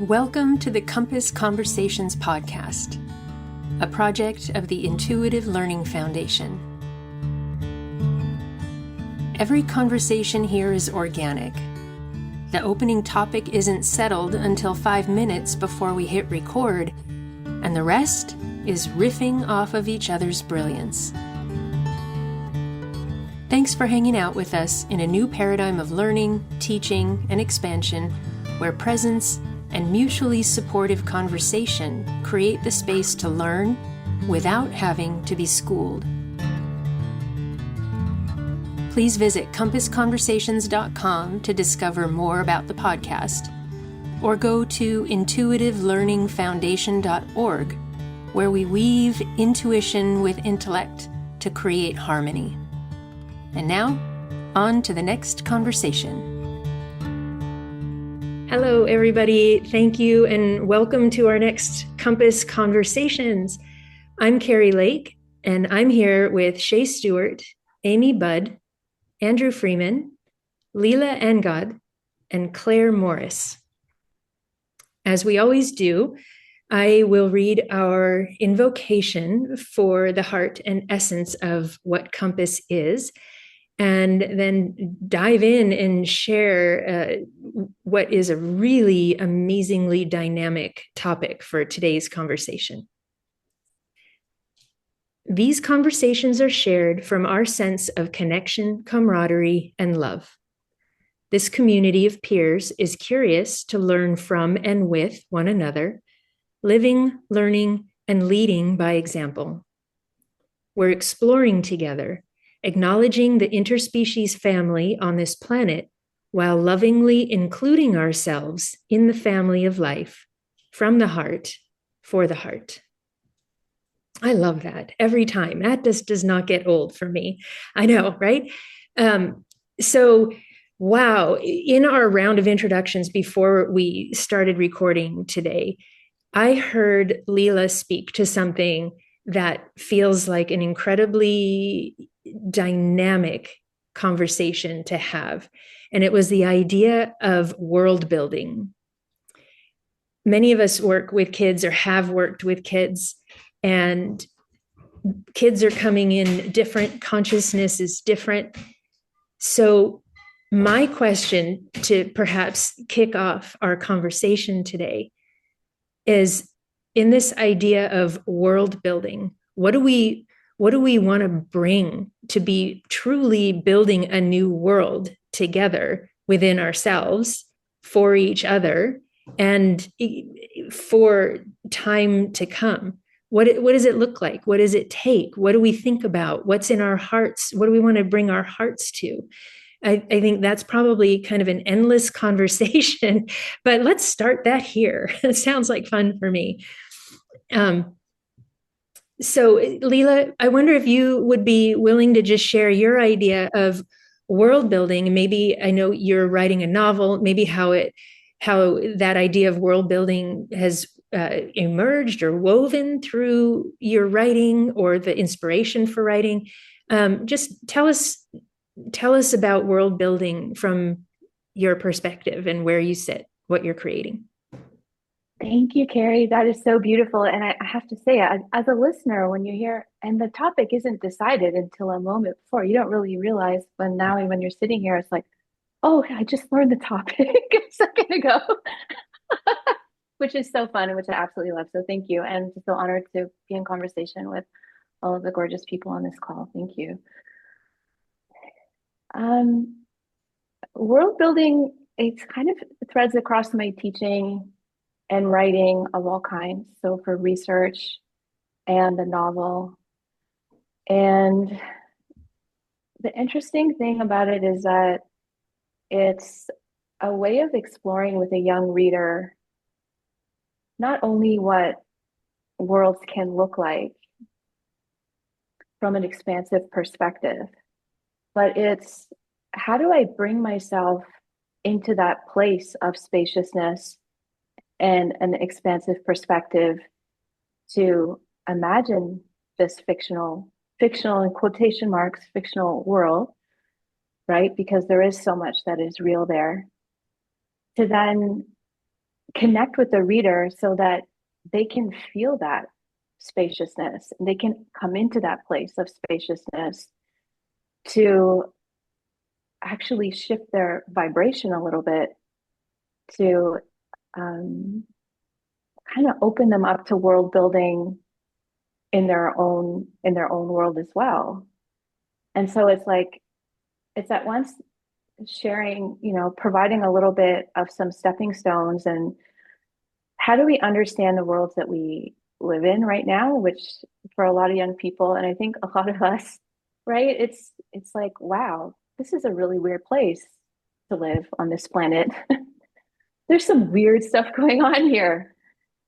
Welcome to the Compass Conversations podcast, a project of the Intuitive Learning Foundation. Every conversation here is organic. The opening topic isn't settled until 5 minutes before we hit record, and the rest is riffing off of each other's brilliance. Thanks for hanging out with us in a new paradigm of learning, teaching, and expansion where presence and mutually supportive conversation create the space to learn without having to be schooled. Please visit compassconversations.com to discover more about the podcast, or go to intuitivelearningfoundation.org, where we weave intuition with intellect to create harmony. And now, on to the next conversation. Hello, everybody. Thank you, and welcome to our next Compass Conversations. I'm Carrie Lake, and I'm here with Shay Stewart, Amy Budd, Andrew Freeman, Leela Angad, and Claire Morris. As we always do, I will read our invocation for the heart and essence of what Compass is, and then dive in and share what is a really amazingly dynamic topic for today's conversation. These conversations are shared from our sense of connection, camaraderie, and love. This community of peers is curious to learn from and with one another, living, learning, and leading by example. We're exploring together, acknowledging the interspecies family on this planet while lovingly including ourselves in the family of life, from the heart, for the heart. I love that every time. That just does not get old for me. I know, right? Wow, in our round of introductions before we started recording today, I heard Leela speak to something that feels like an incredibly dynamic conversation to have. And it was the idea of world building. Many of us work with kids or have worked with kids, and kids are coming in different, consciousness is different. So my question to perhaps kick off our conversation today is, in this idea of world building, what do we want to bring to be truly building a new world together within ourselves, for each other, and for time to come? What does it look like? What does it take? What do we think about? What's in our hearts? What do we want to bring our hearts to? I think that's probably kind of an endless conversation, but let's start that here. It sounds like fun for me. So Leela, I wonder if you would be willing to just share your idea of world building. Maybe, I know you're writing a novel, maybe how that idea of world building has emerged or woven through your writing or the inspiration for writing. Just tell us about world building from your perspective and where you sit, what you're creating. Thank you, Carrie. That is so beautiful. And I have to say, as a listener, when you hear, and the topic isn't decided until a moment before, you don't really realize when you're sitting here, it's like, oh, I just learned the topic a second ago, which is so fun and which I absolutely love. So thank you. And just so honored to be in conversation with all of the gorgeous people on this call. Thank you. World building, it's kind of threads across my teaching and writing of all kinds. So for research and the novel. And the interesting thing about it is that it's a way of exploring with a young reader, not only what worlds can look like from an expansive perspective, but it's how do I bring myself into that place of spaciousness and an expansive perspective to imagine this fictional in quotation marks, fictional world, right? Because there is so much that is real there. To then connect with the reader so that they can feel that spaciousness and they can come into that place of spaciousness to actually shift their vibration a little bit to um, kind of open them up to world building in their own world as well. And so it's like it's at once sharing, providing a little bit of some stepping stones and how do we understand the worlds that we live in right now, which for a lot of young people, and I think a lot of us, right? It's like, wow, this is a really weird place to live on this planet. There's some weird stuff going on here.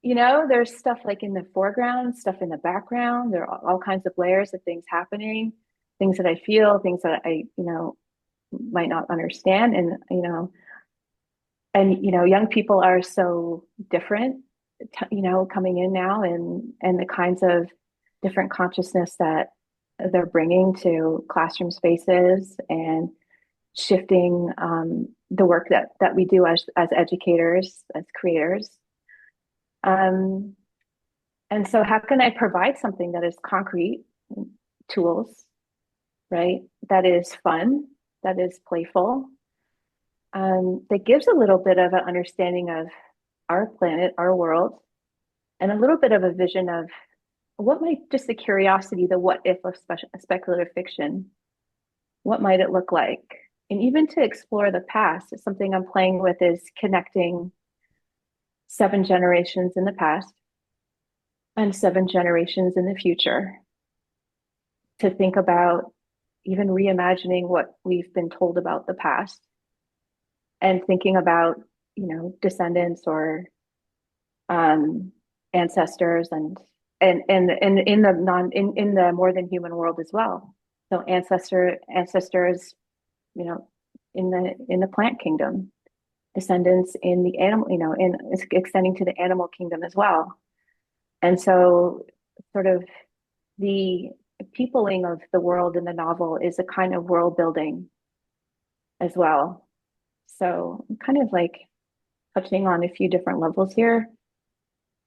There's stuff like in the foreground, stuff in the background. There are all kinds of layers of things happening, things that I feel, things that I, might not understand. And young people are so different, coming in now and the kinds of different consciousness that they're bringing to classroom spaces and shifting the work that we do as educators, as creators. Um, and so how can I provide something that is concrete, tools, right? That is fun, that is playful, that gives a little bit of an understanding of our planet, our world, and a little bit of a vision of what might just the curiosity, the what if of speculative fiction, what might it look like? And even to explore the past, it's something I'm playing with is connecting 7 generations in the past and 7 generations in the future to think about even reimagining what we've been told about the past and thinking about, descendants or ancestors and in the in the more than human world as well. So ancestors, you know, in the plant kingdom, descendants in the animal, in extending to the animal kingdom as well. And so sort of the peopling of the world in the novel is a kind of world building as well. So I'm kind of like touching on a few different levels here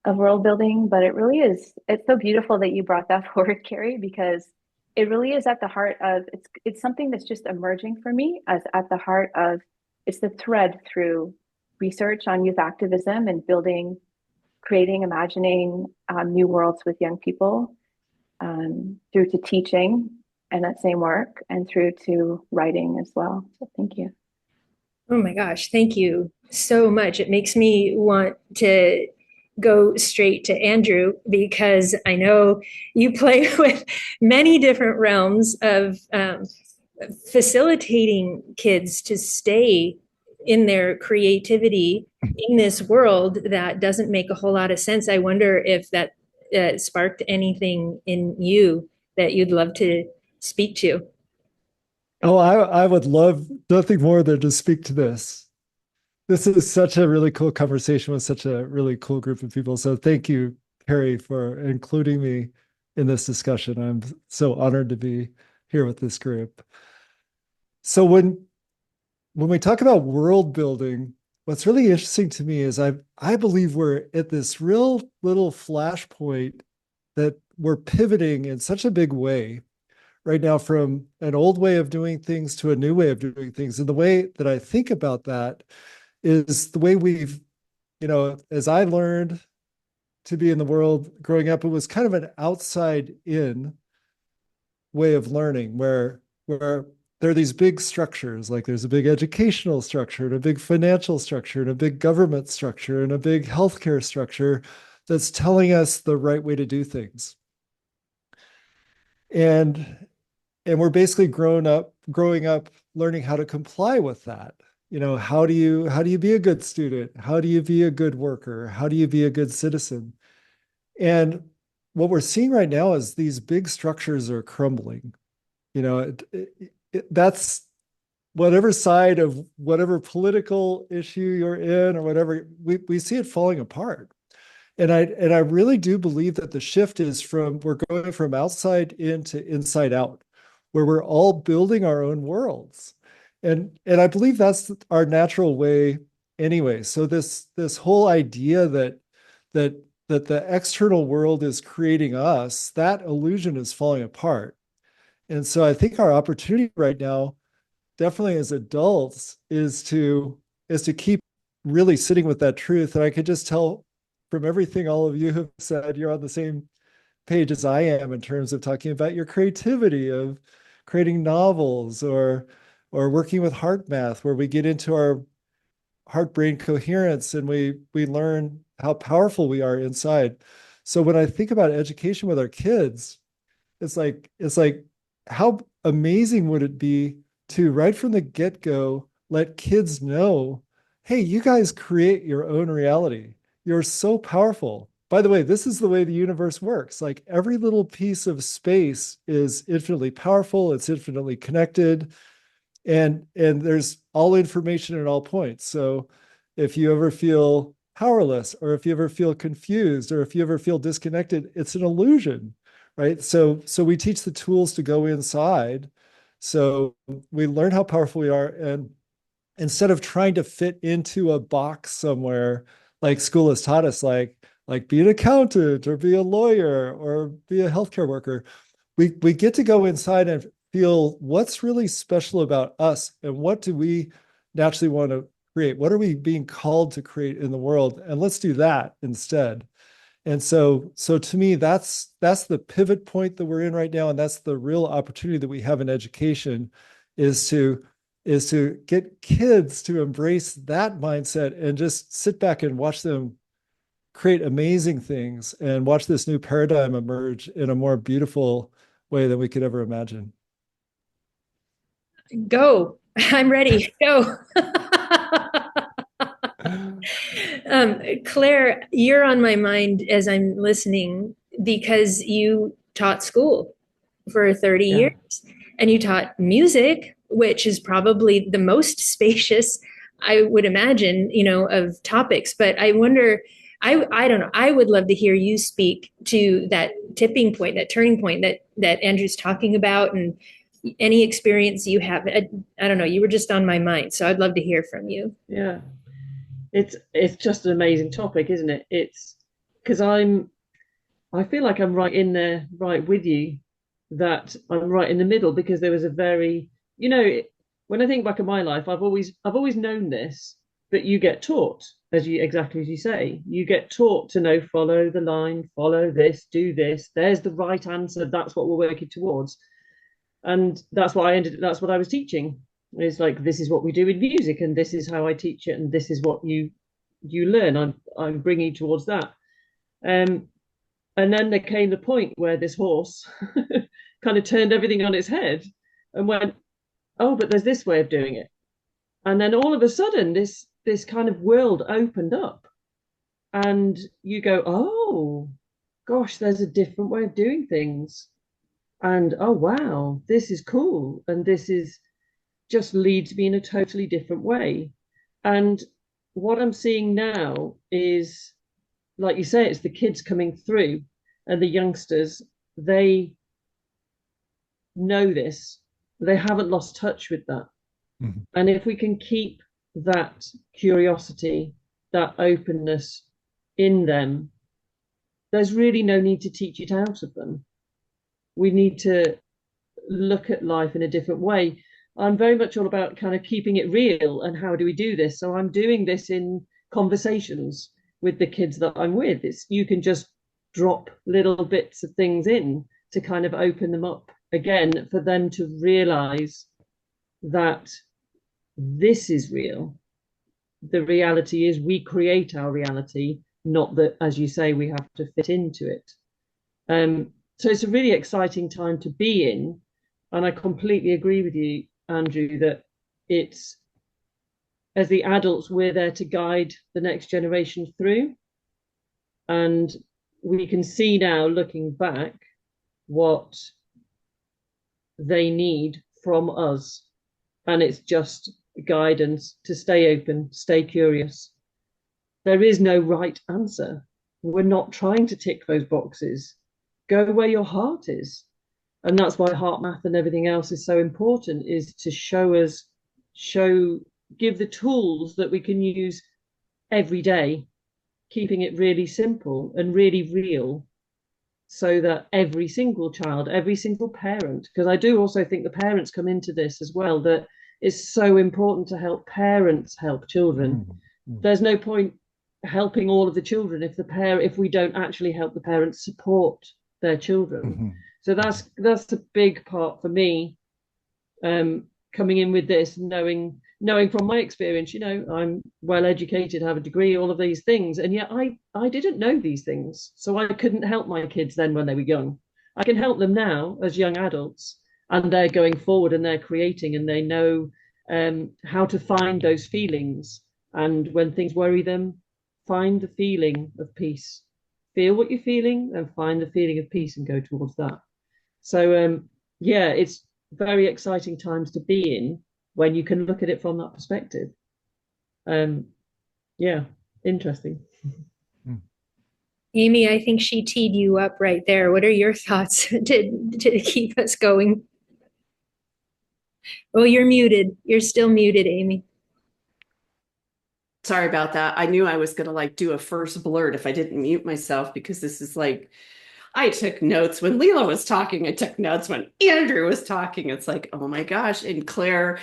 of world building, but it's so beautiful that you brought that forward, Carrie, because it really is at the heart of it's something that's just emerging for me as at the heart of it's the thread through research on youth activism and building, creating, imagining new worlds with young people, through to teaching and that same work and through to writing as well. So thank you. Oh my gosh, thank you so much. It makes me want to go straight to Andrew because I know you play with many different realms of facilitating kids to stay in their creativity in this world that doesn't make a whole lot of sense. I wonder if that sparked anything in you that you'd love to speak to. Oh, I would love nothing more than to speak to this. This is such a really cool conversation with such a really cool group of people. So thank you, Carrie, for including me in this discussion. I'm so honored to be here with this group. So when we talk about world building, what's really interesting to me is I believe we're at this real little flashpoint that we're pivoting in such a big way right now from an old way of doing things to a new way of doing things. And the way that I think about that is the way we've, as I learned to be in the world growing up, it was kind of an outside in way of learning where there are these big structures, like there's a big educational structure and a big financial structure and a big government structure and a big healthcare structure that's telling us the right way to do things. And we're basically growing up learning how to comply with that. How do you be a good student? How do you be a good worker? How do you be a good citizen? And what we're seeing right now is these big structures are crumbling. That's whatever side of whatever political issue you're in or whatever, we see it falling apart. And I really do believe that the shift is we're going from outside in to inside out, where we're all building our own worlds. And I believe that's our natural way anyway. So this whole idea that that the external world is creating us, that illusion is falling apart. And so I think our opportunity right now, definitely as adults, is to keep really sitting with that truth. And I could just tell from everything all of you have said, you're on the same page as I am in terms of talking about your creativity of creating novels or working with heart math, where we get into our heart brain coherence and we learn how powerful we are inside. So when I think about education with our kids, it's like how amazing would it be to right from the get-go let kids know, hey, you guys create your own reality. You're so powerful. By the way, this is the way the universe works. Like every little piece of space is infinitely powerful, it's infinitely connected, and there's all information at all points. So if you ever feel powerless, or if you ever feel confused, or if you ever feel disconnected, it's an illusion, right? So we teach the tools to go inside. So we learn how powerful we are, and instead of trying to fit into a box somewhere, like school has taught us, like be an accountant or be a lawyer or be a healthcare worker, we get to go inside and feel what's really special about us and what do we naturally want to create? What are we being called to create in the world? And let's do that instead. And so to me, that's the pivot point that we're in right now, and that's the real opportunity that we have in education, is to get kids to embrace that mindset and just sit back and watch them create amazing things and watch this new paradigm emerge in a more beautiful way than we could ever imagine. Go. I'm ready. Go. Claire, you're on my mind as I'm listening because you taught school for 30 Yeah. years and you taught music, which is probably the most spacious, I would imagine, of topics. But I wonder, I don't know, I would love to hear you speak to that tipping point, that turning point that Andrew's talking about, and any experience you have. I don't know, you were just on my mind, so I'd love to hear from you. Yeah. It's just an amazing topic, isn't it? It's because I feel like I'm right in there, right with you, that I'm right in the middle, because there was a very, when I think back at my life, I've always known this, but you get taught, exactly as you say, you get taught to know, follow the line, follow this, do this, there's the right answer, that's what we're working towards. And that's what I was teaching. It's like, this is what we do in music, and this is how I teach it, and this is what you learn. I'm bringing towards that. And then there came the point where this horse kind of turned everything on its head and went, oh, but there's this way of doing it. And then all of a sudden, this kind of world opened up, and you go, oh, gosh, there's a different way of doing things. And oh, wow, this is cool. And this is just leads me in a totally different way. And what I'm seeing now is, like you say, it's the kids coming through and the youngsters, they know this. They haven't lost touch with that. Mm-hmm. And if we can keep that curiosity, that openness in them, there's really no need to teach it out of them. We need to look at life in a different way. I'm very much all about kind of keeping it real, and how do we do this? So I'm doing this in conversations with the kids that I'm with. You can just drop little bits of things in to kind of open them up again, for them to realize that this is real. The reality is we create our reality, not that, as you say, we have to fit into it. So it's a really exciting time to be in. And I completely agree with you, Andrew, that it's, as the adults, we're there to guide the next generation through. And we can see now, looking back, what they need from us. And it's just guidance to stay open, stay curious. There is no right answer. We're not trying to tick those boxes. Go where your heart is. And that's why heart math and everything else is so important, is to show give the tools that we can use every day, keeping it really simple and really real, so that every single child, every single parent, because I do also think the parents come into this as well, that it's so important to help parents help children. Mm-hmm. There's no point helping all of the children if we don't actually help the parents support their children. Mm-hmm. So that's a big part for me, coming in with this, knowing from my experience, I'm well educated, have a degree, all of these things, and yet I didn't know these things, so I couldn't help my kids then when they were young. I can help them now as young adults, and they're going forward and they're creating, and they know how to find those feelings, and when things worry them, find the feeling of peace, feel what you're feeling and find the feeling of peace and go towards that. So yeah, it's very exciting times to be in when you can look at it from that perspective. Yeah, interesting. Amy, I think she teed you up right there. What are your thoughts to keep us going? Oh, you're muted. You're still muted, Amy. Sorry about that. I knew I was going to like do a first blurt if I didn't mute myself, because this is like, I took notes when Leela was talking. I took notes when Andrew was talking. It's like, oh my gosh. And Claire,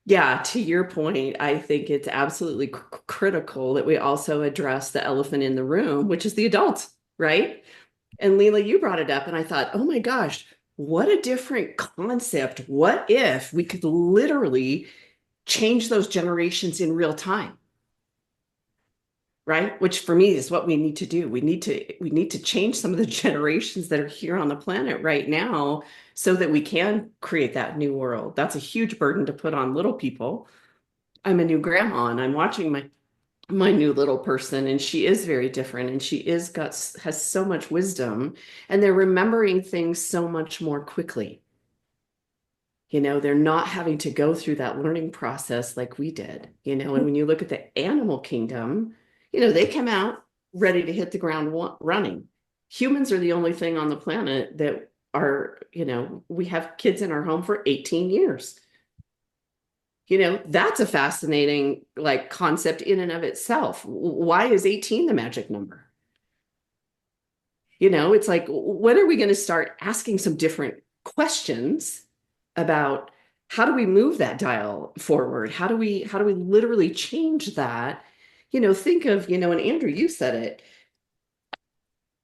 yeah, to your point, I think it's absolutely critical that we also address the elephant in the room, which is the adults, right? And Leela, you brought it up, and I thought, oh my gosh, what a different concept. What if we could literally change those generations in real time? Right? Which for me is what we need to do. We need to change some of the generations that are here on the planet right now so that we can create that new world. That's a huge burden to put on little people. I'm a new grandma, and I'm watching my new little person, and she is very different, and she has so much wisdom, and they're remembering things so much more quickly. They're not having to go through that learning process like we did, and when you look at the animal kingdom, they come out ready to hit the ground running. Humans are the only thing on the planet that are, we have kids in our home for 18 years. That's a fascinating like concept in and of itself. Why is 18 the magic number? It's like, when are we going to start asking some different questions about how do we move that dial forward? How do we literally change that? Think of, and Andrew, you said it.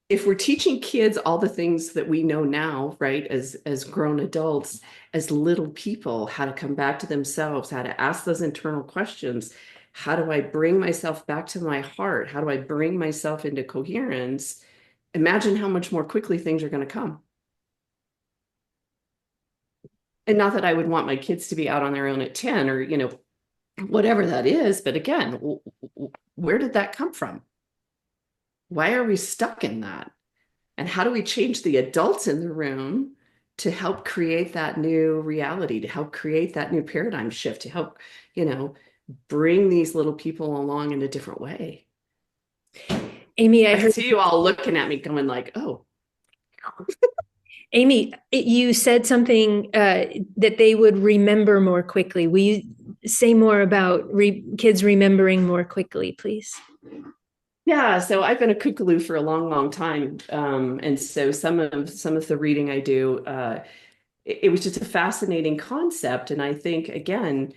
If we're teaching kids all the things that we know now, right, as grown adults, as little people, how to come back to themselves, how to ask those internal questions, how do I bring myself back to my heart? How do I bring myself into coherence? Imagine how much more quickly things are going to come. And not that I would want my kids to be out on their own at 10 or, whatever that is. But again, where did that come from? Why are we stuck in that? And how do we change the adults in the room to help create that new reality, to help create that new paradigm shift, to help, bring these little people along in a different way? Amy, I see you all looking at me going like, oh. Amy, you said something that they would remember more quickly. Will you say more about kids remembering more quickly, please? Yeah, so I've been a kookaloo for a long, long time, and so some of the reading I do, it was just a fascinating concept, and I think again,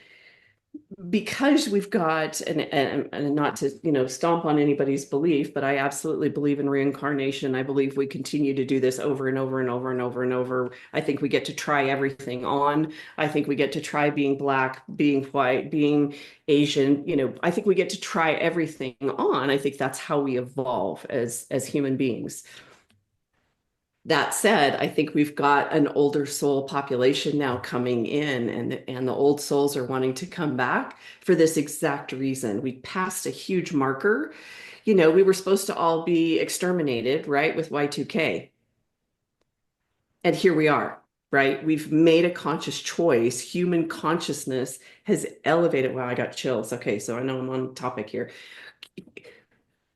because we've got and not to stomp on anybody's belief, but I absolutely believe in reincarnation. I believe we continue to do this over and over and over and over and over. I think we get to try everything on. I think we get to try being Black, being white, being Asian. I think we get to try everything on. I think that's how we evolve as human beings. That said, I think we've got an older soul population now coming in, and the old souls are wanting to come back for this exact reason. We passed a huge marker. We were supposed to all be exterminated, right, with Y2K. And here we are, right? We've made a conscious choice. Human consciousness has elevated. Wow, I got chills. Okay, so I know I'm on topic here.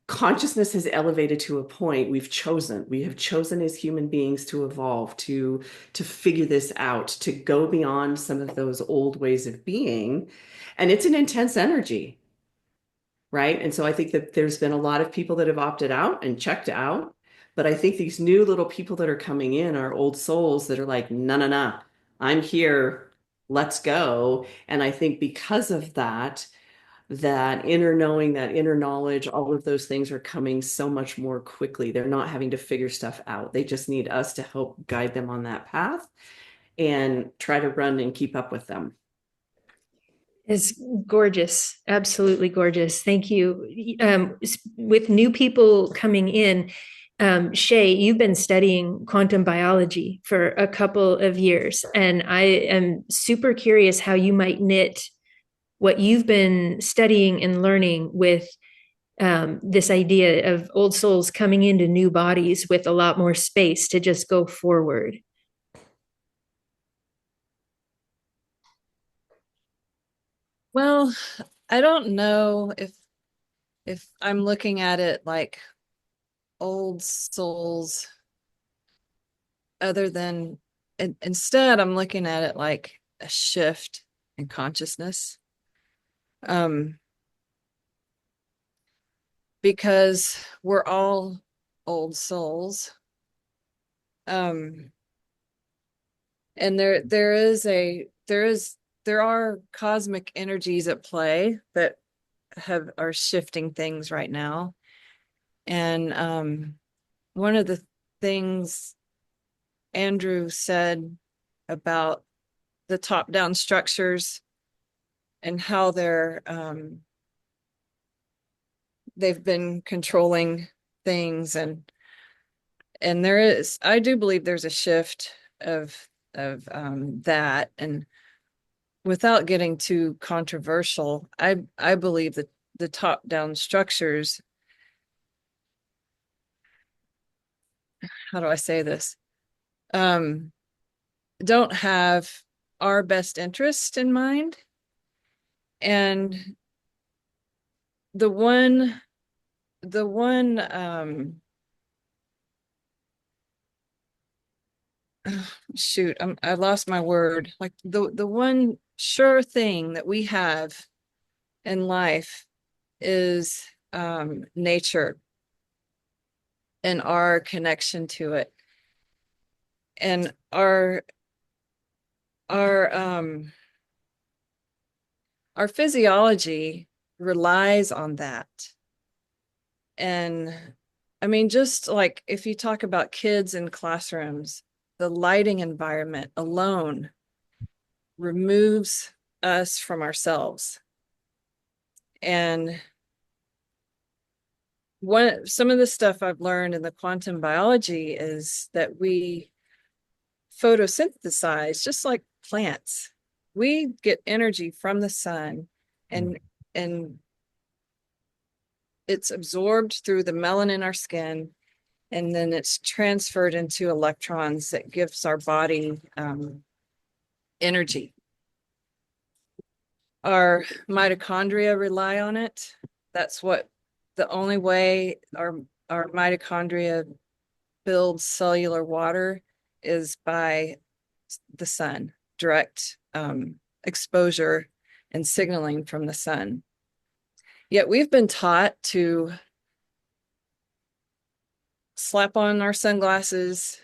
consciousness has elevated to a point. We have chosen as human beings to evolve, to figure this out, to go beyond some of those old ways of being. And it's an intense energy, right? And so I think that there's been a lot of people that have opted out and checked out. But I think these new little people that are coming in are old souls that are like, no, no, no, I'm here. Let's go. And I think because of that, that inner knowing, that inner knowledge, all of those things are coming so much more quickly. They're not having to figure stuff out. They just need us to help guide them on that path and try to run and keep up with them. It's gorgeous, absolutely gorgeous. Thank you. With new people coming in, Shay, you've been studying quantum biology for a couple of years, and I am super curious how you might knit what you've been studying and learning with this idea of old souls coming into new bodies with a lot more space to just go forward. Well, I don't know if I'm looking at it like old souls, other than instead I'm looking at it like a shift in consciousness. Because we're all old souls. And there are cosmic energies at play that are shifting things right now. And one of the things Andrew said about the top-down structures and how they've been controlling things, and I do believe there's a shift of that. And without getting too controversial, I believe that the top-down structures, how do I say this, don't have our best interest in mind. And the one shoot, I lost my word. Like the one sure thing that we have in life is nature and our connection to it, and our physiology relies on that. And I mean, just like if you talk about kids in classrooms, the lighting environment alone removes us from ourselves. And some of the stuff I've learned in the quantum biology is that we photosynthesize just like plants. We get energy from the sun, and it's absorbed through the melanin in our skin, and then it's transferred into electrons that gives our body energy. Our mitochondria rely on it. That's the only way our mitochondria build cellular water is by the sun, direct exposure and signaling from the sun. Yet we've been taught to slap on our sunglasses,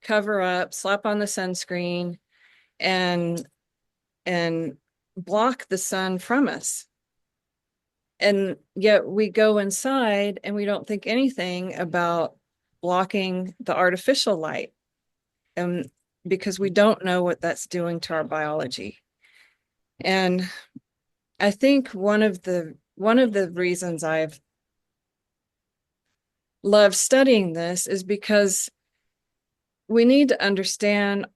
cover up, slap on the sunscreen, and block the sun from us. And yet we go inside and we don't think anything about blocking the artificial light, and because we don't know what that's doing to our biology. And I think one of the reasons I've loved studying this is because we need to understand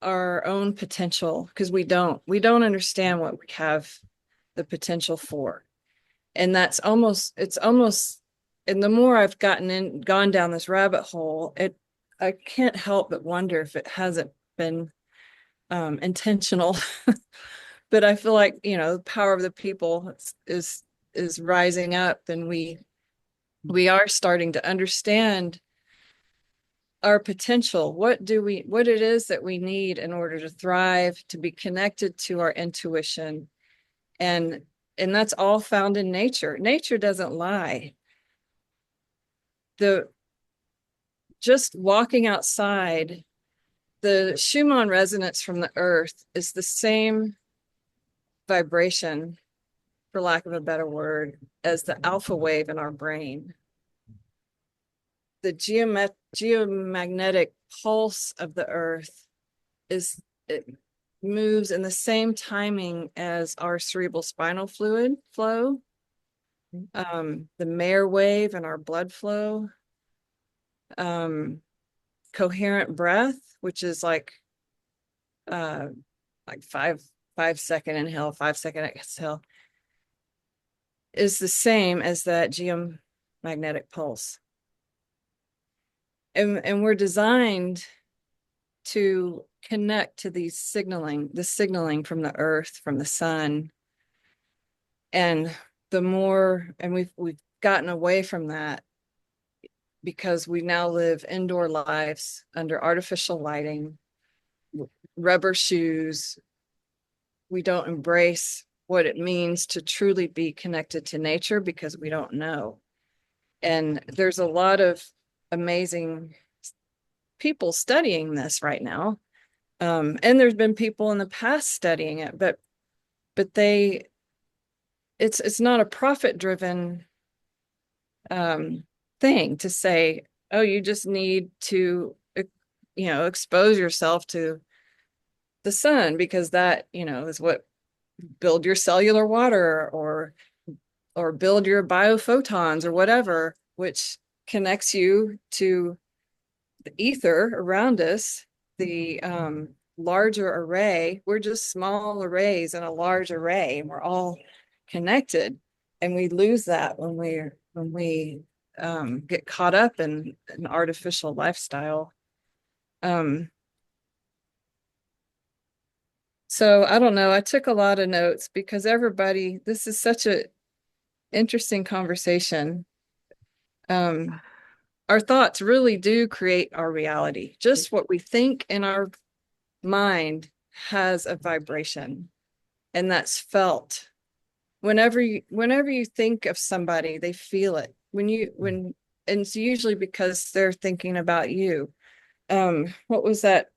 our own potential, because we don't understand what we have the potential for. And it's almost, and the more I've gone down this rabbit hole, I can't help but wonder if it hasn't been intentional. But I feel like, the power of the people is rising up, and we We are starting to understand our potential, what it is that we need in order to thrive, to be connected to our intuition. And that's all found in nature. Nature doesn't lie. Just walking outside, the Schumann resonance from the earth is the same vibration, for lack of a better word, as the alpha wave in our brain. The geomagnetic pulse of the earth it moves in the same timing as our cerebral spinal fluid flow, the Mayer wave in our blood flow, coherent breath, which is like 5-second inhale, 5-second exhale, is the same as that geomagnetic pulse. And we're designed to connect to the signaling from the earth, from the sun. And we've gotten away from that because we now live indoor lives under artificial lighting, rubber shoes. We don't embrace what it means to truly be connected to nature because we don't know. And there's a lot of amazing people studying this right now. And there's been people in the past studying it, but it's not a profit-driven thing to say, oh, you just need to, expose yourself to the sun because that, is what build your cellular water or build your biophotons or whatever, which connects you to the ether around us, the larger array. We're just small arrays in a large array, and we're all connected. And we lose that when we get caught up in an artificial lifestyle. So I don't know. I took a lot of notes because this is such a interesting conversation. Our thoughts really do create our reality. Just what we think in our mind has a vibration, and that's felt. Whenever you think of somebody, they feel it. And it's usually because they're thinking about you. What was that? I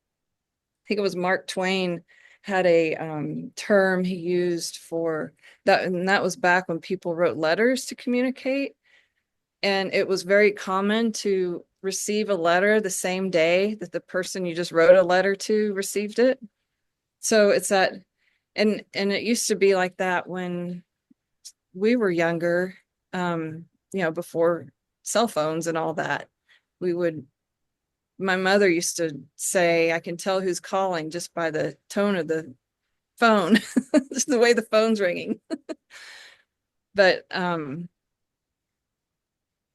think it was Mark Twain had a term he used for that, and that was back when people wrote letters to communicate. And it was very common to receive a letter the same day that the person you just wrote a letter to received it. So it's that, and it used to be like that when we were younger, before cell phones and all that. My mother used to say, I can tell who's calling just by the tone of the phone, just the way the phone's ringing. But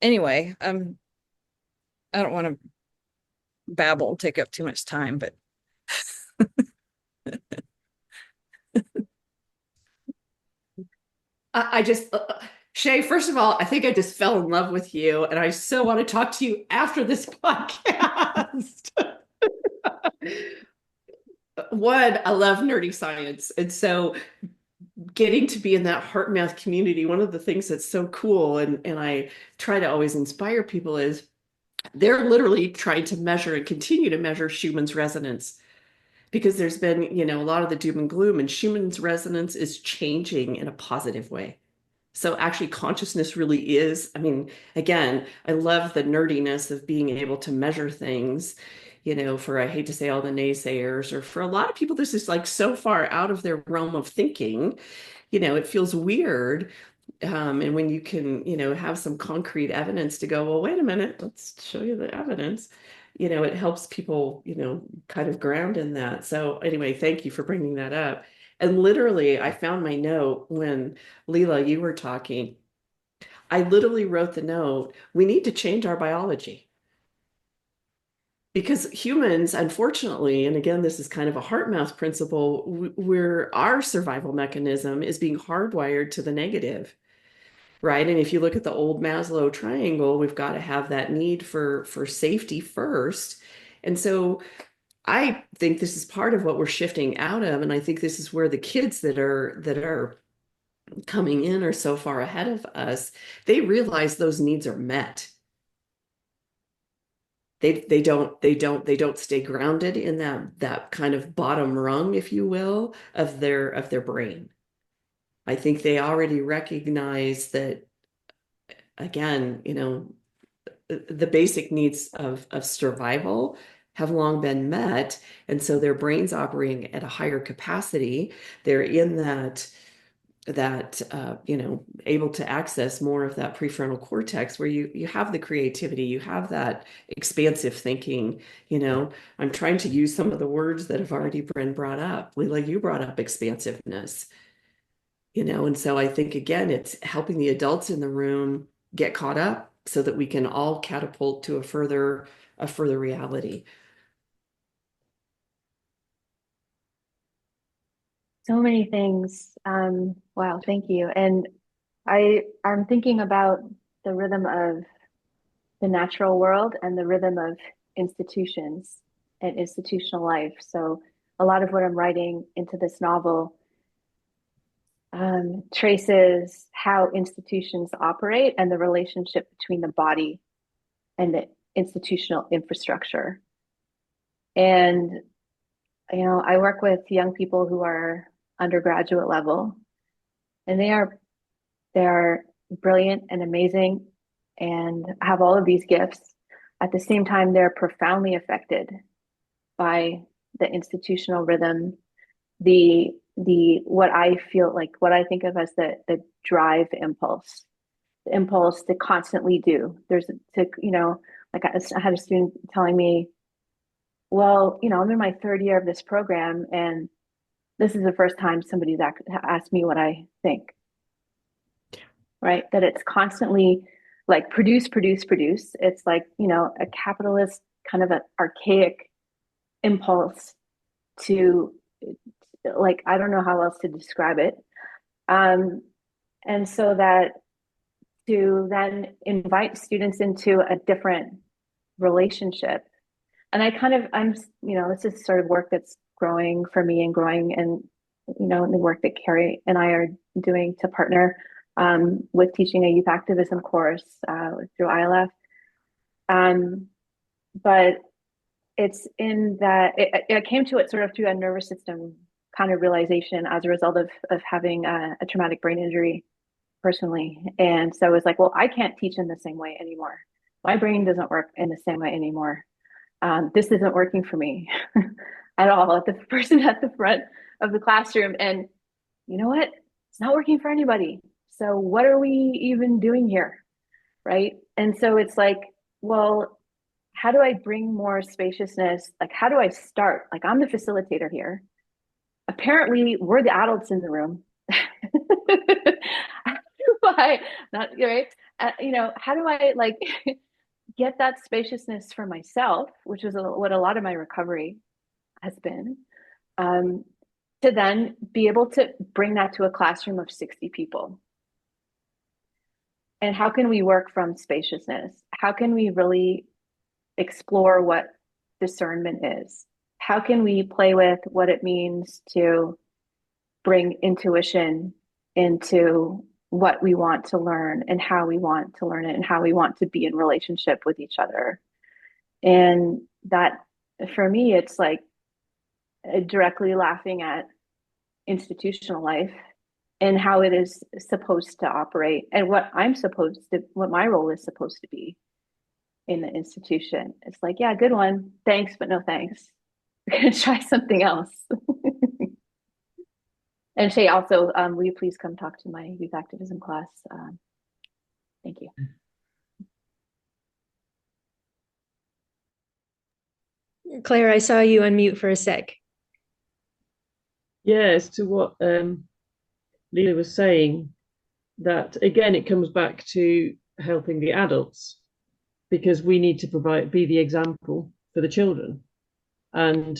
anyway, I don't want to babble, take up too much time, but I just, Shay, first of all, I think I just fell in love with you, and I so want to talk to you after this podcast. One, I love nerdy science. And so getting to be in that heart math community, one of the things that's so cool, and I try to always inspire people, is they're literally trying to measure and continue to measure Schumann's resonance. Because there's been, a lot of the doom and gloom, and Schumann's resonance is changing in a positive way. So actually consciousness really is, again, I love the nerdiness of being able to measure things, for, I hate to say all the naysayers, or for a lot of people, this is like so far out of their realm of thinking, it feels weird. And when you can, have some concrete evidence to go, well, wait a minute, let's show you the evidence. It helps people, kind of ground in that. So anyway, thank you for bringing that up. And literally, I found my note when Leela, you were talking. I literally wrote the note, we need to change our biology. Because humans, unfortunately, and again, this is kind of a heart math principle, where our survival mechanism is being hardwired to the negative. right? And if you look at the old Maslow triangle, we've got to have that need for safety first. And so I think this is part of what we're shifting out of, and I think this is where the kids that are coming in are so far ahead of us. They realize those needs are met. They don't stay grounded in that kind of bottom rung, if you will, of their brain. I think they already recognize that, again, the basic needs of survival have long been met. And so their brain's operating at a higher capacity. They're in that able to access more of that prefrontal cortex where you have the creativity, you have that expansive thinking. I'm trying to use some of the words that have already been brought up. Leila, you brought up expansiveness. And so I think, again, it's helping the adults in the room get caught up so that we can all catapult to a further reality. So many things. Wow, thank you. And I'm thinking about the rhythm of the natural world and the rhythm of institutions and institutional life. So a lot of what I'm writing into this novel traces how institutions operate and the relationship between the body and the institutional infrastructure. And I work with young people who are undergraduate level, and they are brilliant and amazing and have all of these gifts. At the same time, they're profoundly affected by the institutional rhythm, the what I feel like, what I think of as the drive impulse, the impulse to constantly do. Like I had a student telling me, well, I'm in my third year of this program, and this is the first time somebody's asked me what I think, right? That it's constantly like produce, produce, produce. It's like, a capitalist kind of an archaic impulse to, like, I don't know how else to describe it. And so that to then invite students into a different relationship. And this is sort of work that's growing for me and growing, and, the work that Carrie and I are doing to partner with teaching a youth activism course through ILF. But it's in that I came to it sort of through a nervous system kind of realization as a result of having a traumatic brain injury personally. And so it's like, well, I can't teach in the same way anymore. My brain doesn't work in the same way anymore. This isn't working for me at all. The person at the front of the classroom, and you know what? It's not working for anybody. So what are we even doing here? Right. And so it's like, well, how do I bring more spaciousness? Like, how do I start? Like, I'm the facilitator here. Apparently, we're the adults in the room. Not right? How do I like get that spaciousness for myself, which is what a lot of my recovery has been, to then be able to bring that to a classroom of 60 people? And how can we work from spaciousness? How can we really explore what discernment is? How can we play with what it means to bring intuition into what we want to learn and how we want to learn it and how we want to be in relationship with each other? And that, for me, it's like directly laughing at institutional life and how it is supposed to operate and what my role is supposed to be in the institution. It's like, yeah, good one. Thanks, but no thanks. We're going to try something else. And Shay, also, will you please come talk to my youth activism class? Thank you. Claire, I saw you unmute for a sec. Yes, to what Leila was saying, that again, it comes back to helping the adults, because we need to be the example for the children. And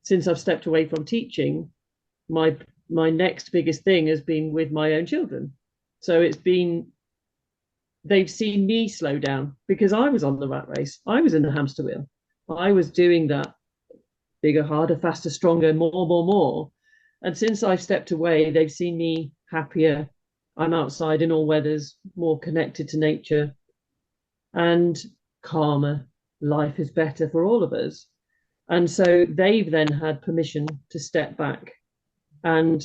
since I've stepped away from teaching, my next biggest thing has been with my own children. So it's been they've seen me slow down because I was on the rat race. I was in the hamster wheel. I was doing that bigger, harder, faster, stronger, more, more, more. And since I've stepped away, they've seen me happier. I'm outside in all weathers, more connected to nature and calmer. Life is better for all of us. And so they've then had permission to step back. And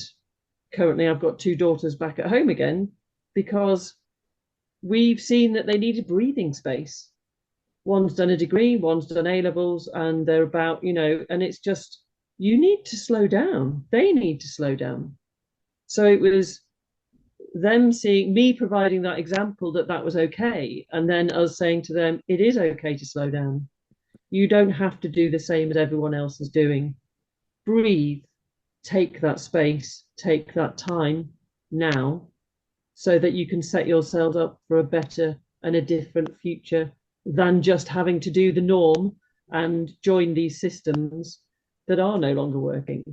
currently, I've got two daughters back at home again because we've seen that they needed breathing space. One's done a degree, one's done A levels, and they're about, and it's just, you need to slow down. They need to slow down. So it was them seeing me providing that example that that was okay. And then us saying to them, it is okay to slow down. You don't have to do the same as everyone else is doing. Breathe, take that space, take that time now so that you can set yourself up for a better and a different future than just having to do the norm and join these systems that are no longer working.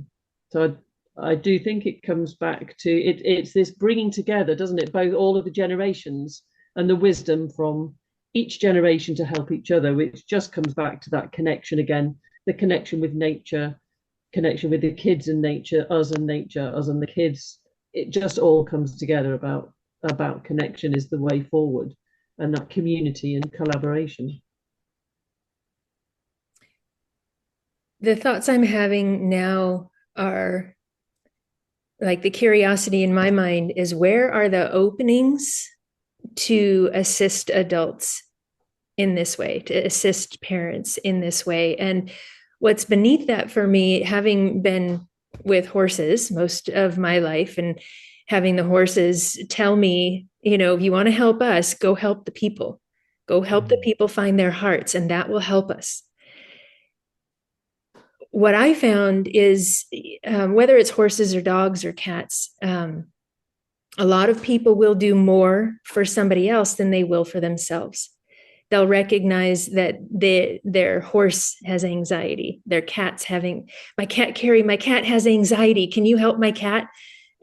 So I do think it comes back to it's this bringing together, doesn't it, both all of the generations and the wisdom from each generation to help each other, which just comes back to that connection again, the connection with nature, connection with the kids and nature, us and the kids. It just all comes together about connection is the way forward, and that community and collaboration. The thoughts I'm having now are like the curiosity in my mind is, where are the openings to assist adults in this way, to assist parents in this way? And what's beneath that for me, having been with horses most of my life and having the horses tell me, if you want to help us, go help the people. Go help the people find their hearts, and that will help us. What I found is whether it's horses or dogs or cats, a lot of people will do more for somebody else than they will for themselves. They'll recognize that their horse has anxiety. Their cat's having, my cat Carrie, my cat has anxiety. Can you help my cat?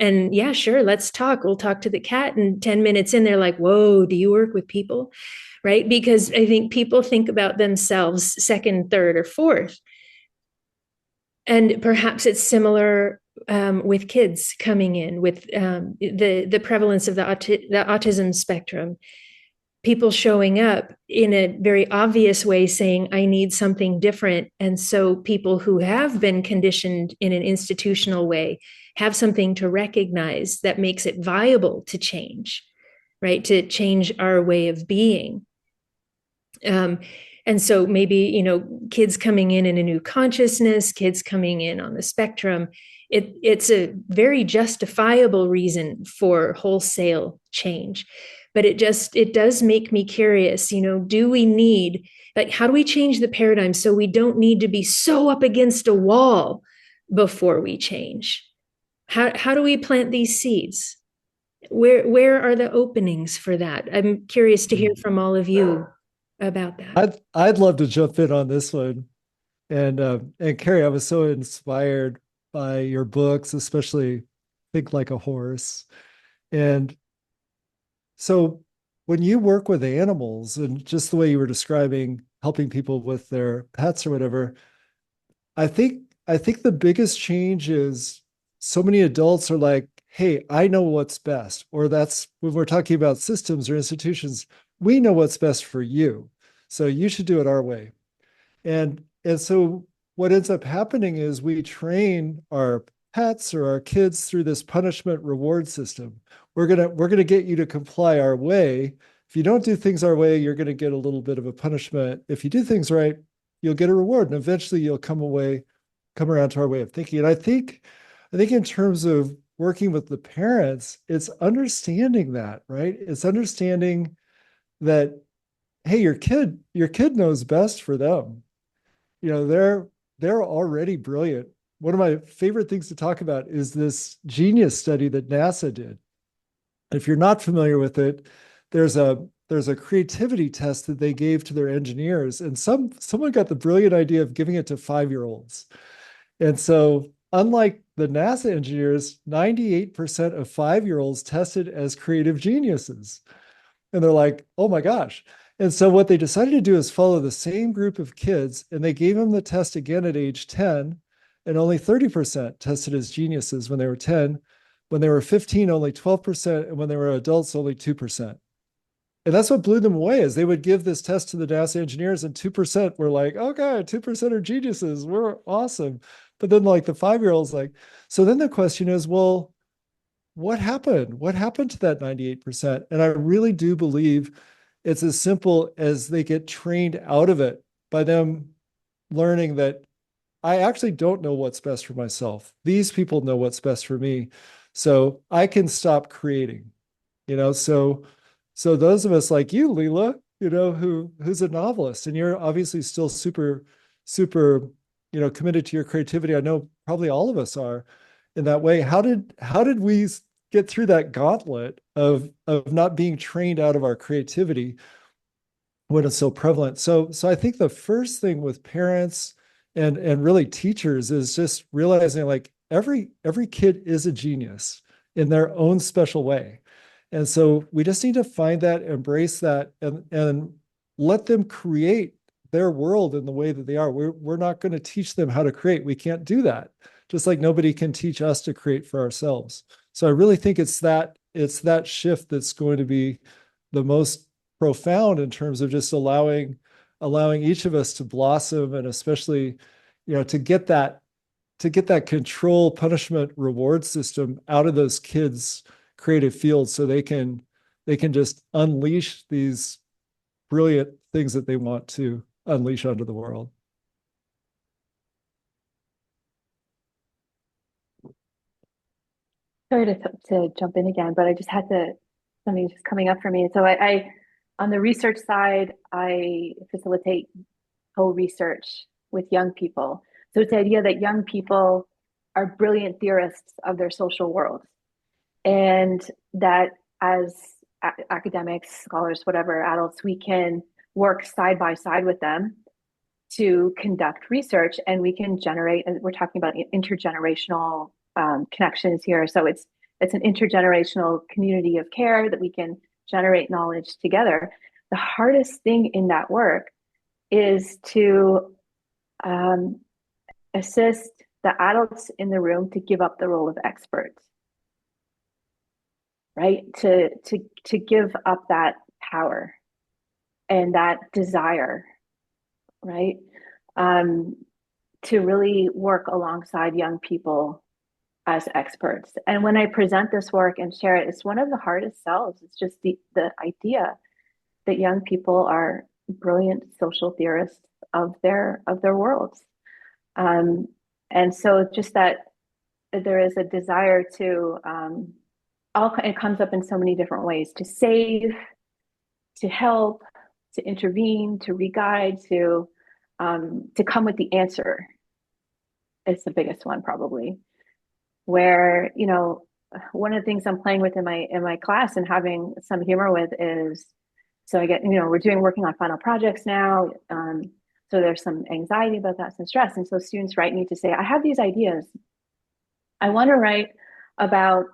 And yeah, sure, let's talk. We'll talk to the cat. And 10 minutes in, they're like, whoa, do you work with people? Right? Because I think people think about themselves second, third, or fourth. And perhaps it's similar with kids coming in with the prevalence of the autism spectrum. People showing up in a very obvious way saying, I need something different. And so people who have been conditioned in an institutional way have something to recognize that makes it viable to change, right? To change our way of being. And so maybe, kids coming in a new consciousness, kids coming in on the spectrum, it's a very justifiable reason for wholesale change. But it does make me curious, do we need, how do we change the paradigm so we don't need to be so up against a wall before we change? How do we plant these seeds? Where are the openings for that? I'm curious to hear from all of you about that. I'd love to jump in on this one. And Carrie, I was so inspired by your books, especially Think Like a Horse. And so when you work with animals, and just the way you were describing helping people with their pets or whatever, I think the biggest change is so many adults are like, hey, I know what's best. Or that's when we're talking about systems or institutions, we know what's best for you. So you should do it our way. And so what ends up happening is we train our pets or our kids through this punishment reward system. We're gonna get you to comply our way. If you don't do things our way, you're gonna get a little bit of a punishment. If you do things right, you'll get a reward, and eventually you'll come around to our way of thinking. And I think in terms of working with the parents, it's understanding that, right? It's understanding that, hey, your kid knows best for them. They're already brilliant. One of my favorite things to talk about is this genius study that NASA did. If you're not familiar with it, there's a creativity test that they gave to their engineers, and someone got the brilliant idea of giving it to 5-year-olds. And so, unlike the NASA engineers, 98% of 5-year-olds tested as creative geniuses. And they're like, oh my gosh. And so what they decided to do is follow the same group of kids, and they gave them the test again at age 10, and only 30% tested as geniuses when they were 10. When they were 15, only 12%, and when they were adults, only 2%. And that's what blew them away, is they would give this test to the NASA engineers, and 2% were like, okay, 2% are geniuses. We're awesome. But then like the 5-year-olds, like, so then the question is, well, what happened? What happened to that 98%? And I really do believe it's as simple as they get trained out of it by them learning that I actually don't know what's best for myself. These people know what's best for me. So I can stop creating, so those of us like you, Leela, who's a novelist, and you're obviously still super, super, committed to your creativity. I know probably all of us are in that way. How did we get through that gauntlet of not being trained out of our creativity when it's so prevalent? So I think the first thing with parents and really teachers is just realizing like every kid is a genius in their own special way. And so we just need to find that, embrace that, and let them create their world in the way that they are. We're not going to teach them how to create. We can't do that. Just like nobody can teach us to create for ourselves. So I really think it's that shift that's going to be the most profound in terms of just allowing each of us to blossom, and especially, to get that control, punishment, reward system out of those kids' creative fields, so they can just unleash these brilliant things that they want to unleash onto the world. Sorry to jump in again, but I just had something just coming up for me. So I on the research side, I facilitate co-research with young people. So it's the idea that young people are brilliant theorists of their social world, and that as academics, scholars, whatever, adults, we can work side by side with them to conduct research, and we can generate, and we're talking about intergenerational connections here. So it's an intergenerational community of care that we can generate knowledge together. The hardest thing in that work is to assist the adults in the room to give up the role of experts, right? To give up that power and that desire, right? To really work alongside young people as experts. And when I present this work and share it, it's one of the hardest sells. It's just the idea that young people are brilliant social theorists of their worlds. And so just that there is a desire to it comes up in so many different ways: to save, to help, to intervene, to re-guide, to come with the answer. It's the biggest one, probably. Where, one of the things I'm playing with in my class and having some humor with is, so I get, we're working on final projects now. So there's some anxiety about that, some stress. And so students write me to say, I have these ideas. I want to write about,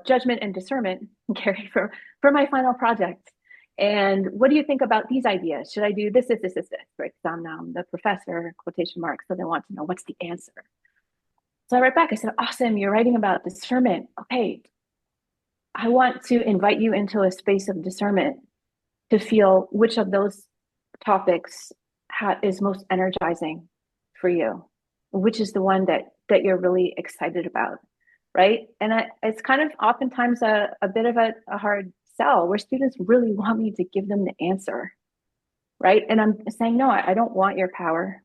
judgment and discernment, Carrie, for my final project. And what do you think about these ideas? Should I do this, right? Because I'm the professor, quotation marks, so they want to know what's the answer. So I write back, I said, awesome, you're writing about discernment. Okay, I want to invite you into a space of discernment to feel which of those topics is most energizing for you, which is the one that you're really excited about, right? And it's kind of oftentimes a bit of a hard sell, where students really want me to give them the answer, right? And I'm saying, no, I don't want your power,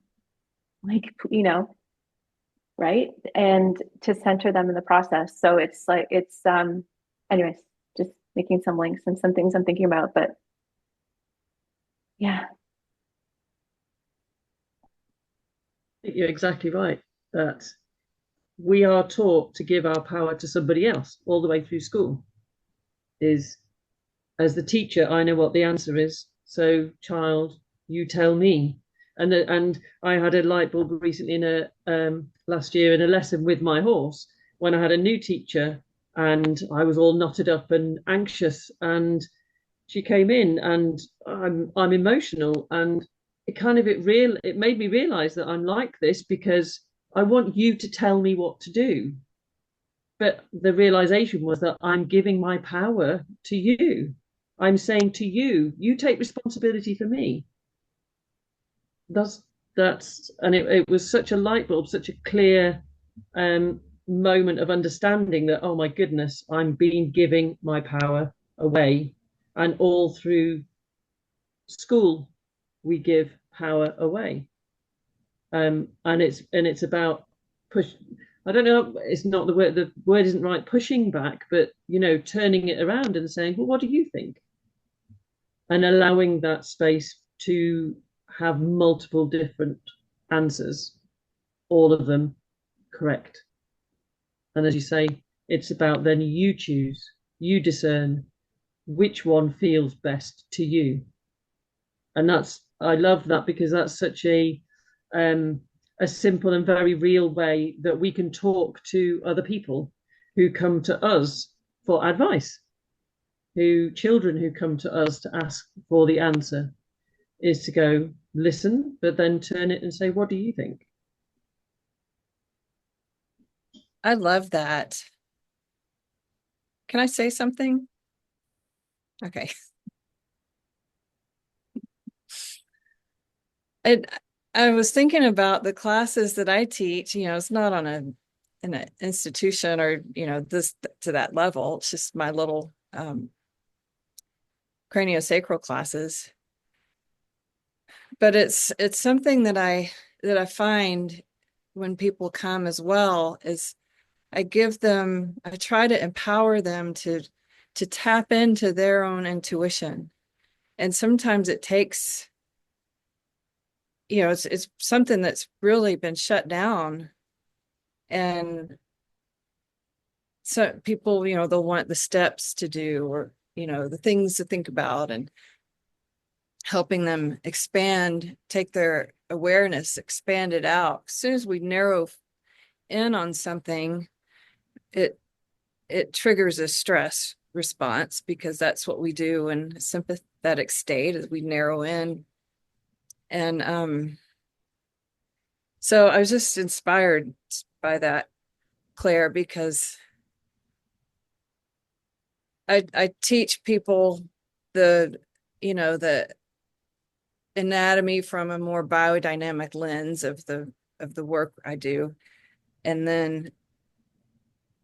right? And to center them in the process. So it's anyways, just making some links and some things I'm thinking about, but yeah. You're exactly right, that we are taught to give our power to somebody else all the way through school. Is, as the teacher, I know what the answer is. So, child, you tell me. And I had a light bulb recently in last year in a lesson with my horse, when I had a new teacher and I was all knotted up and anxious, and she came in, and I'm emotional, and it made me realize that I'm like this because I want you to tell me what to do. But the realization was that I'm giving my power to you. I'm saying to you, you take responsibility for me. That's and it was such a light bulb, such a clear moment of understanding that, oh my goodness, I'm being giving my power away. And all through school, we give power away. And it's about push. I don't know, it's not the word isn't right, pushing back, but turning it around and saying, well, what do you think? And allowing that space to have multiple different answers, all of them correct. And as you say, it's about then you choose, you discern which one feels best to you. And I love that, because that's such a simple and very real way that we can talk to other people who come to us for advice, children who come to us to ask for the answer, is to go listen, but then turn it and say, what do you think? I love that. Can I say something? Okay. I was thinking about the classes that I teach. It's not on in an institution or, this to that level. It's just my little craniosacral classes. But it's something that I find when people come as well is I try to empower them to tap into their own intuition. And sometimes it takes, it's something that's really been shut down. And so people, they'll want the steps to do, or, the things to think about, and helping them take their awareness, expand it out. As soon as we narrow in on something, it triggers a stress response, because that's what we do in a sympathetic state, as we narrow in. And so I was just inspired by that, Claire, because I teach people the anatomy from a more biodynamic lens of the work I do, and then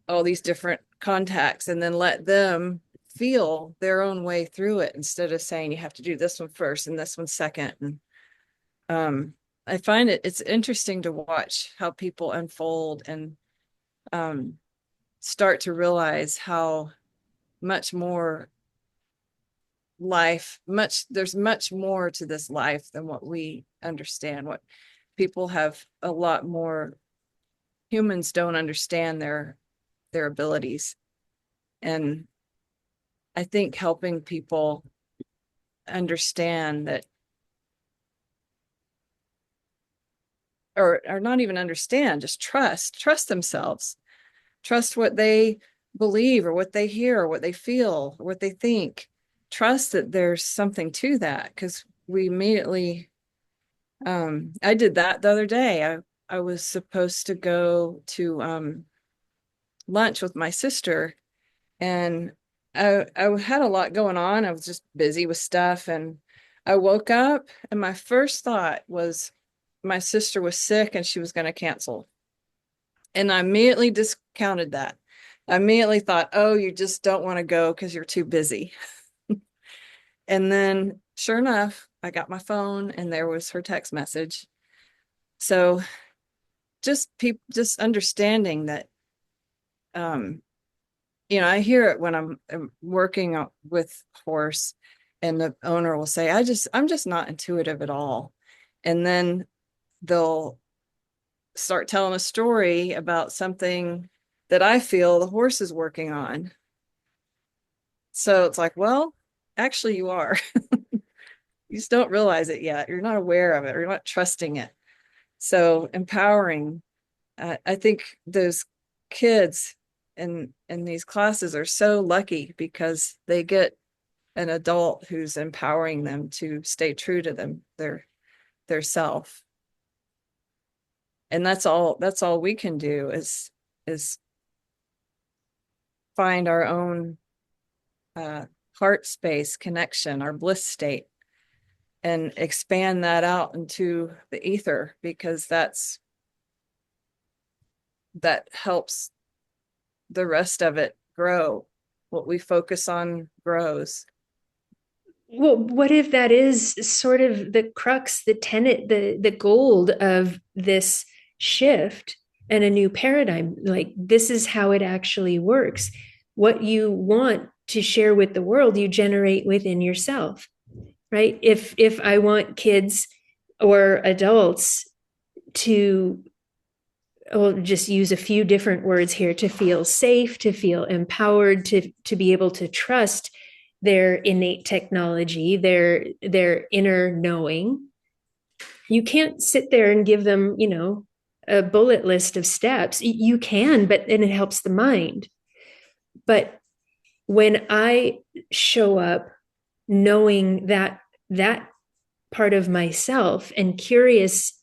all these different contacts, and then let them feel their own way through it, instead of saying you have to do this one first and this one second. And I find it's interesting to watch how people unfold and start to realize how much more there's much more to this life than what we understand. What people have a lot more, humans don't understand their abilities. And I think helping people understand that, or not even understand, just trust themselves, trust what they believe, or what they hear, or what they feel, or what they think. Trust that there's something to that, because we immediately, I did that the other day. I was supposed to go to lunch with my sister, and I had a lot going on. I was just busy with stuff, and I woke up, and my first thought was my sister was sick and she was going to cancel. And I immediately discounted that. I immediately thought, oh, you just don't want to go because you're too busy. And then sure enough, I got my phone and there was her text message. So just understanding that, I hear it when I'm working with horse, and the owner will say, I'm just not intuitive at all. And then they'll start telling a story about something that I feel the horse is working on. So it's like, well, actually you are. You just don't realize it yet. You're not aware of it, or you're not trusting it. So empowering. I think those kids in these classes are so lucky, because they get an adult who's empowering them to stay true to their self. And that's all we can do is find our own heart space connection, our bliss state, and expand that out into the ether, because that helps the rest of it grow. What we focus on grows. Well, what if that is sort of the crux, the tenet, the gold of this shift and a new paradigm? Like, this is how it actually works. What you want to share with the world, you generate within yourself, right? If I want kids or adults to, I'll just use a few different words here, to feel safe, to feel empowered, to be able to trust their innate technology, their inner knowing. You can't sit there and give them, a bullet list of steps. You can, but then it helps the mind. But when I show up knowing that part of myself and curious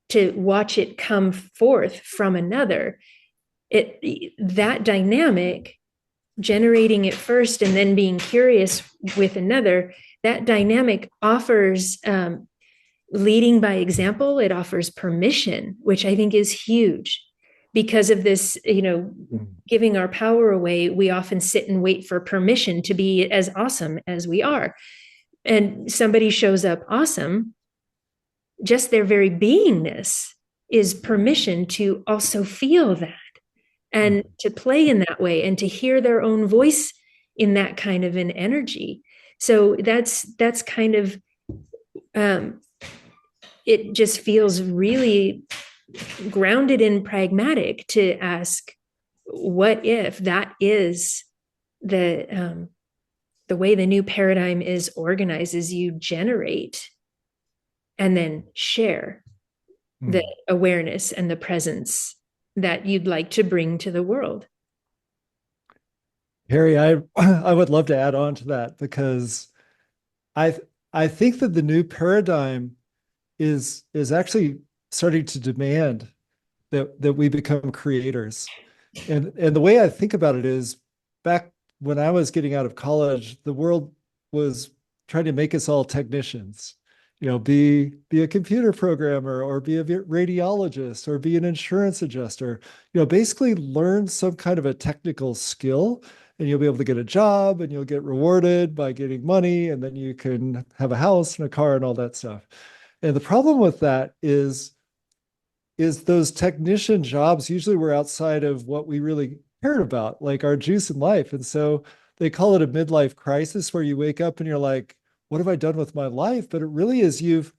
to watch it come forth from another, that dynamic, generating it first and then being curious with another, that dynamic offers leading by example. It offers permission, which I think is huge. Because of this, giving our power away, we often sit and wait for permission to be as awesome as we are. And somebody shows up awesome, just their very beingness is permission to also feel that, and to play in that way, and to hear their own voice in that kind of an energy. So that's kind of, it just feels really grounded and pragmatic to ask, what if that is the way the new paradigm is organized? Is you generate and then share the awareness and the presence that you'd like to bring to the world. Harry, I would love to add on to that, because I think that the new paradigm is actually starting to demand that we become creators. And the way I think about it is, back when I was getting out of college, the world was trying to make us all technicians. Be a computer programmer, or be a radiologist, or be an insurance adjuster. Basically learn some kind of a technical skill, and you'll be able to get a job, and you'll get rewarded by getting money, and then you can have a house and a car and all that stuff. And the problem with that is those technician jobs usually were outside of what we really cared about, like our juice in life. And so they call it a midlife crisis, where you wake up and you're like, what have I done with my life? But it really is, you've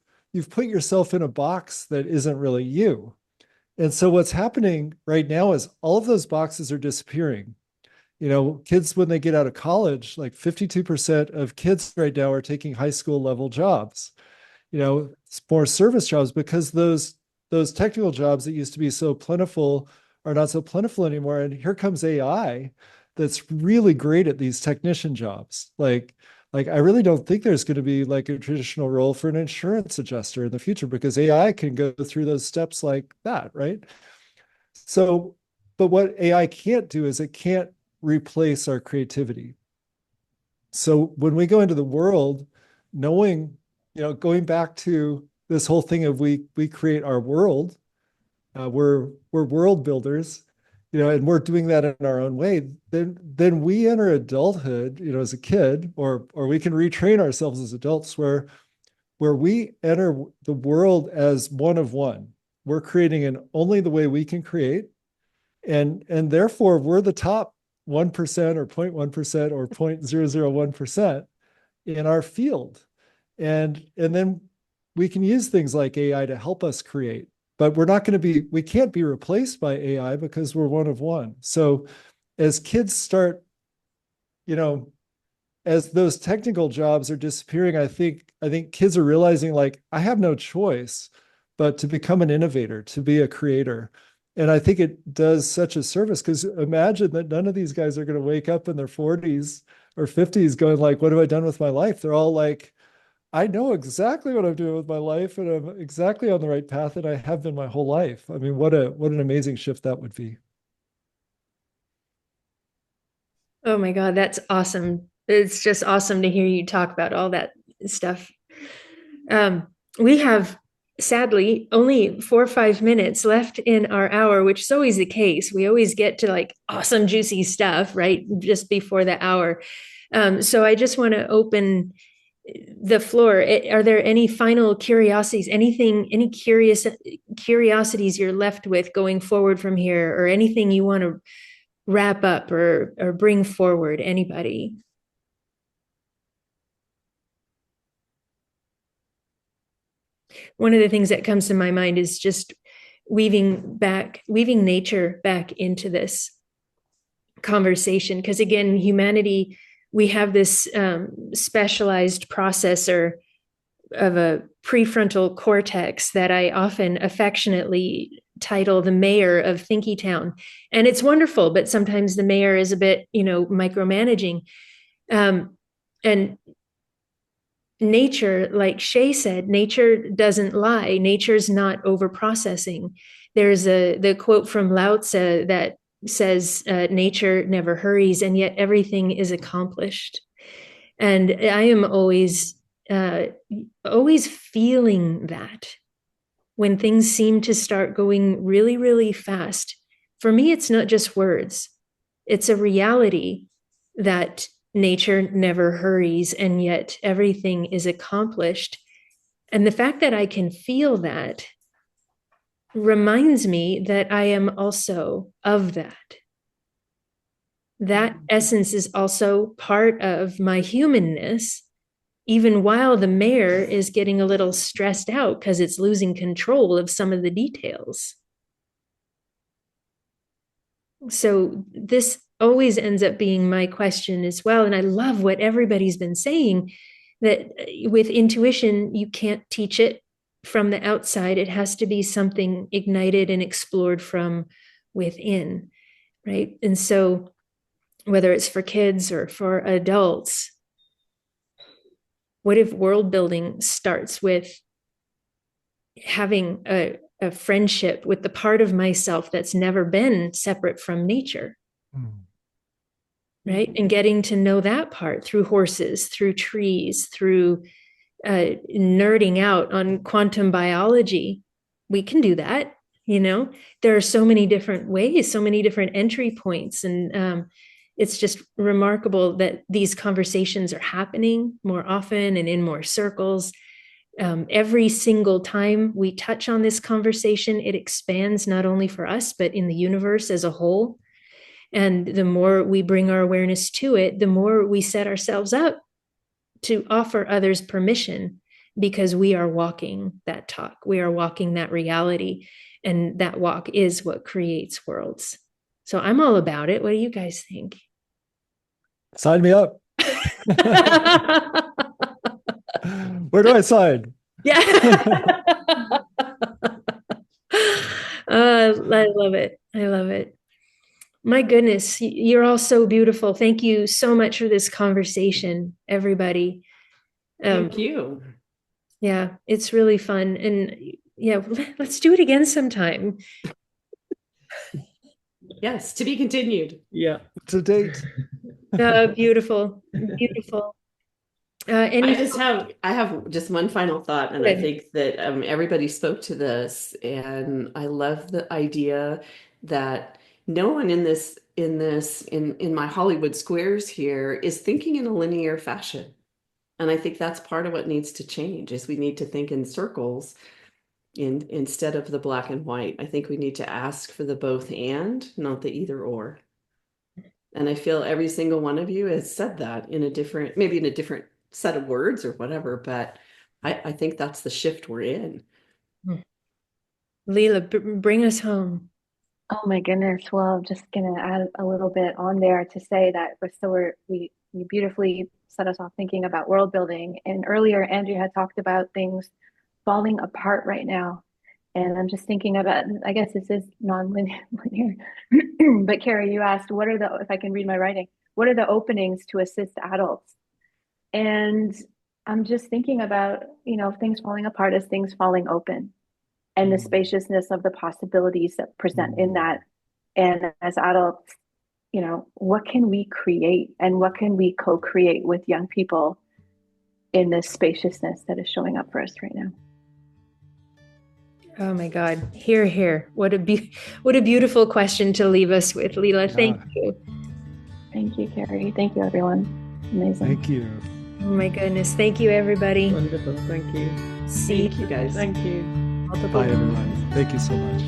put yourself in a box that isn't really you. And so what's happening right now is all of those boxes are disappearing. Kids, when they get out of college, like 52% of kids right now are taking high school level jobs, more service jobs, because those technical jobs that used to be so plentiful are not so plentiful anymore. And here comes AI that's really great at these technician jobs. Like I really don't think there's going to be like a traditional role for an insurance adjuster in the future, because AI can go through those steps like that, right? So, but what AI can't do is it can't replace our creativity. So when we go into the world, knowing, going back to this whole thing of we create our world, we're world builders, and we're doing that in our own way, then we enter adulthood, as a kid, or we can retrain ourselves as adults, where we enter the world as one of one. We're creating in only the way we can create, and therefore we're the top 1% or 0.1% or 0.001% in our field, and then we can use things like AI to help us create. But we can't be replaced by AI, because we're one of one. So as kids start, as those technical jobs are disappearing, I think kids are realizing, like, I have no choice but to become an innovator, to be a creator. And I think it does such a service, because imagine that none of these guys are going to wake up in their 40s or 50s going like, what have I done with my life? They're all like, I know exactly what I'm doing with my life, and I'm exactly on the right path, and I have been my whole life. I mean, what an amazing shift that would be. Oh my God, that's awesome. It's just awesome to hear you talk about all that stuff. We have sadly only 4 or 5 minutes left in our hour, which is always the case. We always get to like awesome, juicy stuff right just before the hour. So I just want to open the floor. Are there any final curiosities, any curiosities you're left with going forward from here, or anything you want to wrap up or bring forward? Anybody? One of the things that comes to my mind is just weaving nature back into this conversation, because again, humanity, we have this specialized processor of a prefrontal cortex that I often affectionately title the mayor of Thinky Town. And it's wonderful, but sometimes the mayor is a bit, micromanaging. And nature, like Shay said, nature doesn't lie. Nature's not overprocessing. There's the quote from Lao Tzu that says, nature never hurries, and yet everything is accomplished. And I am always feeling that when things seem to start going really, really fast. For me, it's not just words. It's a reality that nature never hurries, and yet everything is accomplished. And the fact that I can feel that reminds me that I am also of that. That essence is also part of my humanness, even while the mayor is getting a little stressed out because it's losing control of some of the details. So this always ends up being my question as well. And I love what everybody's been saying, that with intuition, you can't teach it from the outside. It has to be something ignited and explored from within, right? And so whether it's for kids or for adults, what if world building starts with having a friendship with the part of myself that's never been separate from nature? Right? And getting to know that part through horses, through trees, through nerding out on quantum biology. We can do that. There are so many different ways, so many different entry points. And it's just remarkable that these conversations are happening more often and in more circles. Every single time we touch on this conversation, it expands not only for us, but in the universe as a whole. And the more we bring our awareness to it, the more we set ourselves up to offer others permission, because we are walking that talk. We are walking that reality. And that walk is what creates worlds. So I'm all about it. What do you guys think? Sign me up. Where do I sign? Yeah. I love it. I love it. My goodness, you're all so beautiful. Thank you so much for this conversation, everybody. Thank you. Yeah, it's really fun. And yeah, let's do it again sometime. Yes, to be continued. Yeah. To date. Beautiful, beautiful. I have just one final thought, and I think that everybody spoke to this, and I love the idea that no one in my Hollywood squares here is thinking in a linear fashion. And I think that's part of what needs to change, is we need to think in circles instead of the black and white. I think we need to ask for the both and, not the either or. And I feel every single one of you has said that maybe in a different set of words or whatever, but I think that's the shift we're in. Leela, bring us home. Oh my goodness. Well, just gonna add a little bit on there to say that you beautifully set us off thinking about world building. And earlier, Andrew had talked about things falling apart right now. And I'm just thinking about, I guess this is non-linear, but Carrie, you asked, what are the, if I can read my writing, what are the openings to assist adults? And I'm just thinking about, things falling apart as things falling open, and the spaciousness of the possibilities that present in that. And as adults, what can we create and what can we co-create with young people in this spaciousness that is showing up for us right now? Oh my God. Hear, hear. What a beautiful question to leave us with, Leela. Thank you. Thank you, Carrie. Thank you, everyone. Amazing. Thank you. Oh my goodness. Thank you, everybody. Wonderful. Thank you. See Thank you guys. Thank you. multiple Bye, everyone. Thank you so much.